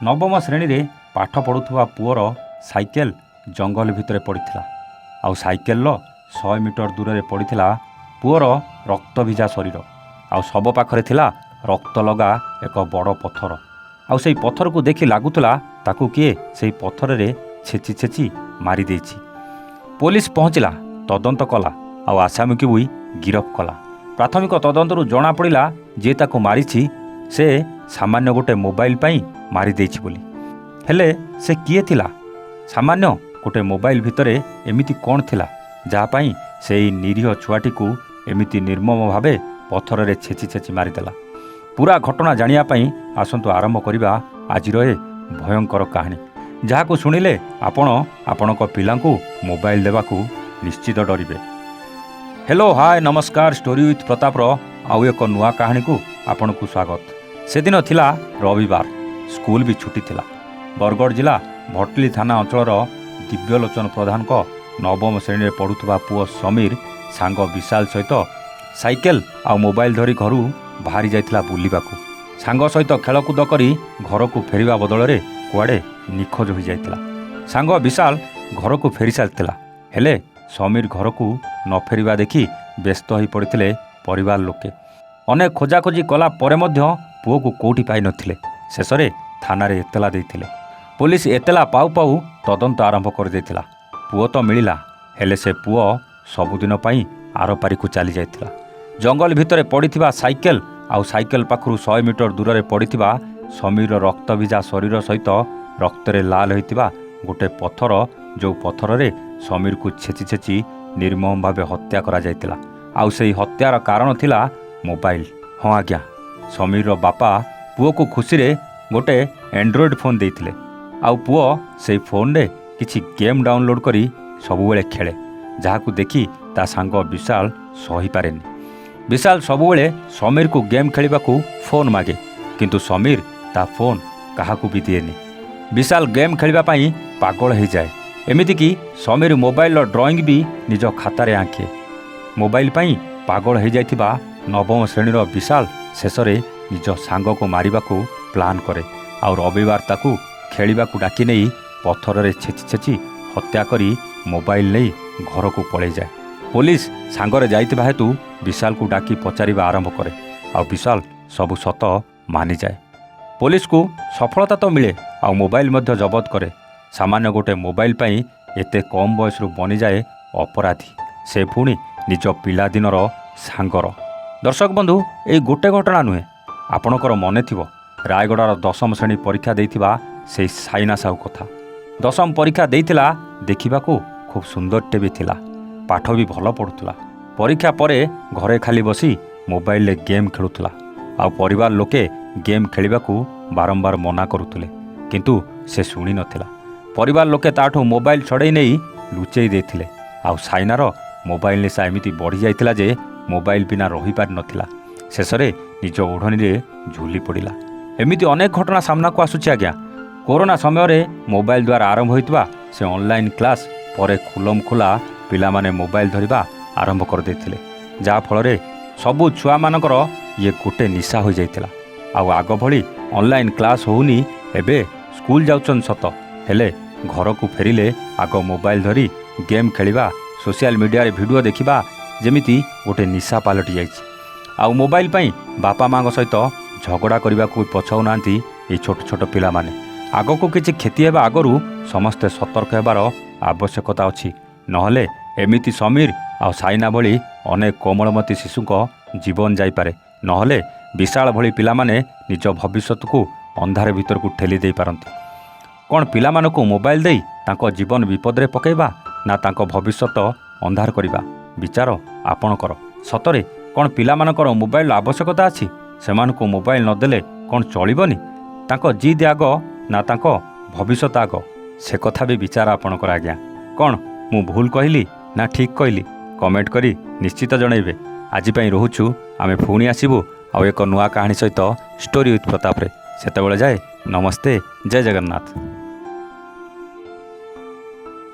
ନବମ ଶ୍ରେଣୀରେ ପାଠ ପଢ଼ୁଥିବା ପୁଅର ସାଇକେଲ ଜଙ୍ଗଲ ଭିତରେ ପଡ଼ିଥିଲା। ଆଉ ସାଇକେଲର 100 ମିଟର ଦୂରରେ ପଡ଼ିଥିଲା ପୁଅର ରକ୍ତଭିଜା ଶରୀର। ଆଉ ଶବ ପାଖରେ ଥିଲା ରକ୍ତ ଲଗା ଏକ ବଡ଼ ପଥର। ଆଉ ସେଇ ପଥରକୁ ଦେଖି ଲାଗୁଥିଲା ତାକୁ କିଏ ସେଇ ପଥରରେ ଛେଚି ଛେଚି ମାରିଦେଇଛି। ପୋଲିସ ପହଞ୍ଚିଲା, ତଦନ୍ତ କଲା ଆଉ ଆସାମୀକୁ ବି ଗିରଫ କଲା। ପ୍ରାଥମିକ ତଦନ୍ତରୁ ଜଣାପଡ଼ିଲା ଯେ ତାକୁ ମାରିଛି ସେ ସାମାନ୍ୟ ଗୋଟେ ମୋବାଇଲ ପାଇଁ ମାରିଦେଇଛି ବୋଲି। ହେଲେ ସେ କିଏ ଥିଲା? ସାମାନ୍ୟ ଗୋଟେ ମୋବାଇଲ ଭିତରେ ଏମିତି କ'ଣ ଥିଲା ଯାହା ପାଇଁ ସେଇ ନିରୀହ ଛୁଆଟିକୁ ଏମିତି ନିର୍ମମ ଭାବେ ପଥରରେ ଛେଚି ଛେଚି ମାରିଦେଲା? ପୁରା ଘଟଣା ଜାଣିବା ପାଇଁ ଆସନ୍ତୁ ଆରମ୍ଭ କରିବା ଆଜିର ଏ ଭୟଙ୍କର କାହାଣୀ, ଯାହାକୁ ଶୁଣିଲେ ଆପଣ ଆପଣଙ୍କ ପିଲାଙ୍କୁ ମୋବାଇଲ ଦେବାକୁ ନିଶ୍ଚିତ ଡରିବେ। ହ୍ୟାଲୋ, ହାଏ, ନମସ୍କାର। ଷ୍ଟୋରି ୱିଥ୍ ପ୍ରତାପର ଆଉ ଏକ ନୂଆ କାହାଣୀକୁ ଆପଣଙ୍କୁ ସ୍ୱାଗତ। ସେଦିନ ଥିଲା ରବିବାର, ସ୍କୁଲ ବି ଛୁଟି ଥିଲା। ବରଗଡ଼ ଜିଲ୍ଲା ଭଟଲି ଥାନା ଅଞ୍ଚଳର ଦିବ୍ୟଲୋଚନ ପ୍ରଧାନଙ୍କ ନବମ ଶ୍ରେଣୀରେ ପଢ଼ୁଥିବା ପୁଅ ସମୀର ସାଙ୍ଗ ବିଶାଲ ସହିତ ସାଇକେଲ ଆଉ ମୋବାଇଲ ଧରି ଘରୁ ବାହାରି ଯାଇଥିଲା ବୁଲିବାକୁ। ସାଙ୍ଗ ସହିତ ଖେଳକୁଦ କରି ଘରକୁ ଫେରିବା ବଦଳରେ କୁଆଡ଼େ ନିଖୋଜ ହୋଇଯାଇଥିଲା। ସାଙ୍ଗ ବିଶାଲ ଘରକୁ ଫେରିସାରିଥିଲା, ହେଲେ ସମୀର ଘରକୁ ନ ଫେରିବା ଦେଖି ବ୍ୟସ୍ତ ହୋଇପଡ଼ିଥିଲେ ପରିବାର ଲୋକେ। ଅନେକ ଖୋଜାଖୋଜି କଲା ପରେ ମଧ୍ୟ ପୁଅକୁ କେଉଁଠି ପାଇନଥିଲେ। ଶେଷରେ ଥାନାରେ ଏତଲା ଦେଇଥିଲେ। ପୋଲିସ ଏତଲା ପାଉ ପାଉ ତଦନ୍ତ ଆରମ୍ଭ କରିଦେଇଥିଲା। ପୁଅ ତ ମିଳିଲା, ହେଲେ ସେ ପୁଅ ସବୁଦିନ ପାଇଁ ଆରପାରିକୁ ଚାଲିଯାଇଥିଲା। ଜଙ୍ଗଲ ଭିତରେ ପଡ଼ିଥିବା ସାଇକେଲ ଆଉ ସାଇକେଲ ପାଖରୁ 100 ମିଟର ଦୂରରେ ପଡ଼ିଥିବା ସମୀରର ରକ୍ତଭିଜା ଶରୀର ସହିତ ରକ୍ତରେ ଲାଲ ହୋଇଥିବା ଗୋଟେ ପଥର, ଯେଉଁ ପଥରରେ ସମୀରକୁ ଛେଚି ଛେଚି ନିର୍ମମ ଭାବେ ହତ୍ୟା କରାଯାଇଥିଲା। ଆଉ ସେହି ହତ୍ୟାର କାରଣ ଥିଲା ମୋବାଇଲ। ହଁ ଆଜ୍ଞା, ସମୀରର ବାପା ପୁଅକୁ ଖୁସିରେ ଗୋଟେ ଆଣ୍ଡ୍ରଏଡ଼୍ ଫୋନ୍ ଦେଇଥିଲେ। ଆଉ ପୁଅ ସେଇ ଫୋନ୍ରେ କିଛି ଗେମ୍ ଡାଉନଲୋଡ଼୍ କରି ସବୁବେଳେ ଖେଳେ, ଯାହାକୁ ଦେଖି ତା ସାଙ୍ଗ ବିଶାଲ ସହିପାରେନି। ବିଶାଲ ସବୁବେଳେ ସମୀରକୁ ଗେମ୍ ଖେଳିବାକୁ ଫୋନ୍ ମାଗେ, କିନ୍ତୁ ସମୀର ତା ଫୋନ୍ କାହାକୁ ବି ଦିଏନି। ବିଶାଲ ଗେମ୍ ଖେଳିବା ପାଇଁ ପାଗଳ ହୋଇଯାଏ। ଏମିତିକି ସମୀର ମୋବାଇଲର ଡ୍ରଇଂ ବି ନିଜ ଖାତାରେ ଆଙ୍କେ। ମୋବାଇଲ ପାଇଁ ପାଗଳ ହୋଇଯାଇଥିବା ନବମ ଶ୍ରେଣୀର ବିଶାଲ ଶେଷରେ ନିଜ ସାଙ୍ଗକୁ ମାରିବାକୁ ପ୍ଲାନ୍ କରେ। ଆଉ ରବିବାର ତାକୁ ଖେଳିବାକୁ ଡାକି ନେଇ ପଥରରେ ଛେଚି ଛେଚି ହତ୍ୟା କରି ମୋବାଇଲ ନେଇ ଘରକୁ ପଳାଇଯାଏ। ପୋଲିସ ସାଙ୍ଗରେ ଯାଇଥିବା ହେତୁ ବିଶାଲକୁ ଡାକି ପଚାରିବା ଆରମ୍ଭ କରେ। ଆଉ ବିଶାଲ ସବୁ ସତ ମାନିଯାଏ। ପୋଲିସକୁ ସଫଳତା ତ ମିଳେ, ଆଉ ମୋବାଇଲ ମଧ୍ୟ ଜବତ କରେ। ସାମାନ୍ୟ ଗୋଟେ ମୋବାଇଲ ପାଇଁ ଏତେ କମ୍ ବୟସରୁ ବନିଯାଏ ଅପରାଧୀ, ସେ ପୁଣି ନିଜ ପିଲାଦିନର ସାଙ୍ଗର। ଦର୍ଶକ ବନ୍ଧୁ, ଏଇ ଗୋଟେ ଘଟଣା ନୁହେଁ, ଆପଣଙ୍କର ମନେ ଥିବ ରାୟଗଡ଼ାର 10ମ ଶ୍ରେଣୀ ପରୀକ୍ଷା ଦେଇଥିବା ସେଇ ସାଇନା ସାହୁ କଥା। 10ମ ପରୀକ୍ଷା ଦେଇଥିଲା, ଦେଖିବାକୁ ଖୁବ୍ ସୁନ୍ଦରଟେ ବି ଥିଲା, ପାଠ ବି ଭଲ ପଢ଼ୁଥିଲା। ପରୀକ୍ଷା ପରେ ଘରେ ଖାଲି ବସି ମୋବାଇଲରେ ଗେମ୍ ଖେଳୁଥିଲା। ଆଉ ପରିବାର ଲୋକେ ଗେମ୍ ଖେଳିବାକୁ ବାରମ୍ବାର ମନା କରୁଥିଲେ, କିନ୍ତୁ ସେ ଶୁଣିନଥିଲା। ପରିବାର ଲୋକେ ତାଠୁ ମୋବାଇଲ ଛଡ଼େଇ ନେଇ ଲୁଚେଇ ଦେଇଥିଲେ। ଆଉ ସାଇନାର ମୋବାଇଲ ନିଶା ଏମିତି ବଢ଼ିଯାଇଥିଲା ଯେ ମୋବାଇଲ ବିନା ରହିପାରିନଥିଲା। ଶେଷରେ ନିଜ ଓଢ଼ଣୀରେ ଝୁଲି ପଡ଼ିଲା। ଏମିତି ଅନେକ ଘଟଣା ସାମ୍ନାକୁ ଆସୁଛି ଆଜ୍ଞା। କରୋନା ସମୟରେ ମୋବାଇଲ ଦ୍ୱାରା ଆରମ୍ଭ ହୋଇଥିବା ସେ ଅନଲାଇନ୍ କ୍ଲାସ୍ ପରେ ଖୁଲମଖୁଲା ପିଲାମାନେ ମୋବାଇଲ ଧରିବା ଆରମ୍ଭ କରିଦେଇଥିଲେ, ଯାହାଫଳରେ ସବୁ ଛୁଆମାନଙ୍କର ଇଏ ଗୋଟେ ନିଶା ହୋଇଯାଇଥିଲା। ଆଉ ଆଗ ଭଳି ଅନଲାଇନ୍ କ୍ଲାସ୍ ହେଉନି, ଏବେ ସ୍କୁଲ ଯାଉଛନ୍ତି ସତ, ହେଲେ ଘରକୁ ଫେରିଲେ ଆଗ ମୋବାଇଲ ଧରି ଗେମ୍ ଖେଳିବା, ସୋସିଆଲ ମିଡ଼ିଆରେ ଭିଡ଼ିଓ ଦେଖିବା ଯେମିତି ଗୋଟେ ନିଶା ପାଲଟି ଯାଇଛି। ଆଉ ମୋବାଇଲ ପାଇଁ ବାପା ମାଆଙ୍କ ସହିତ ଝଗଡ଼ା କରିବାକୁ ପଛାଉନାହାନ୍ତି ଏଇ ଛୋଟ ଛୋଟ ପିଲାମାନେ। ଆଗକୁ କିଛି କ୍ଷତି ହେବା ଆଗରୁ ସମସ୍ତେ ସତର୍କ ହେବାର ଆବଶ୍ୟକତା ଅଛି, ନହେଲେ ଏମିତି ସମୀର ଆଉ ସାଇନା ଭଳି ଅନେକ କୋମଳମତୀ ଶିଶୁଙ୍କ ଜୀବନ ଯାଇପାରେ, ନହେଲେ ବିଶାଳ ଭଳି ପିଲାମାନେ ନିଜ ଭବିଷ୍ୟତକୁ ଅନ୍ଧାର ଭିତରକୁ ଠେଲି ଦେଇପାରନ୍ତି। କ'ଣ ପିଲାମାନଙ୍କୁ ମୋବାଇଲ ଦେଇ ତାଙ୍କ ଜୀବନ ବିପଦରେ ପକାଇବା, ନା ତାଙ୍କ ଭବିଷ୍ୟତ ଅନ୍ଧାର କରିବା? ବିଚାର ଆପଣଙ୍କର। ସତରେ କ'ଣ ପିଲାମାନଙ୍କର ମୋବାଇଲର ଆବଶ୍ୟକତା ଅଛି? ସେମାନଙ୍କୁ ମୋବାଇଲ ନଦେଲେ କ'ଣ ଚଳିବନି? ତାଙ୍କ ଜିଦ୍ ଆଗ ନା ତାଙ୍କ ଭବିଷ୍ୟତ ଆଗ? ସେ କଥା ବି ବିଚାର ଆପଣଙ୍କର ଆଜ୍ଞା। କ'ଣ ମୁଁ ଭୁଲ କହିଲି ନା ଠିକ୍ କହିଲି? କମେଣ୍ଟ କରି ନିଶ୍ଚିତ ଜଣାଇବେ। ଆଜି ପାଇଁ ରହୁଛୁ, ଆମେ ପୁଣି ଆସିବୁ ଆଉ ଏକ ନୂଆ କାହାଣୀ ସହିତ ଷ୍ଟୋରି ୱିଥ୍ ପ୍ରତାପରେ। ସେତେବେଳେ ଯାଏ ନମସ୍ତେ, ଜୟ ଜଗନ୍ନାଥ।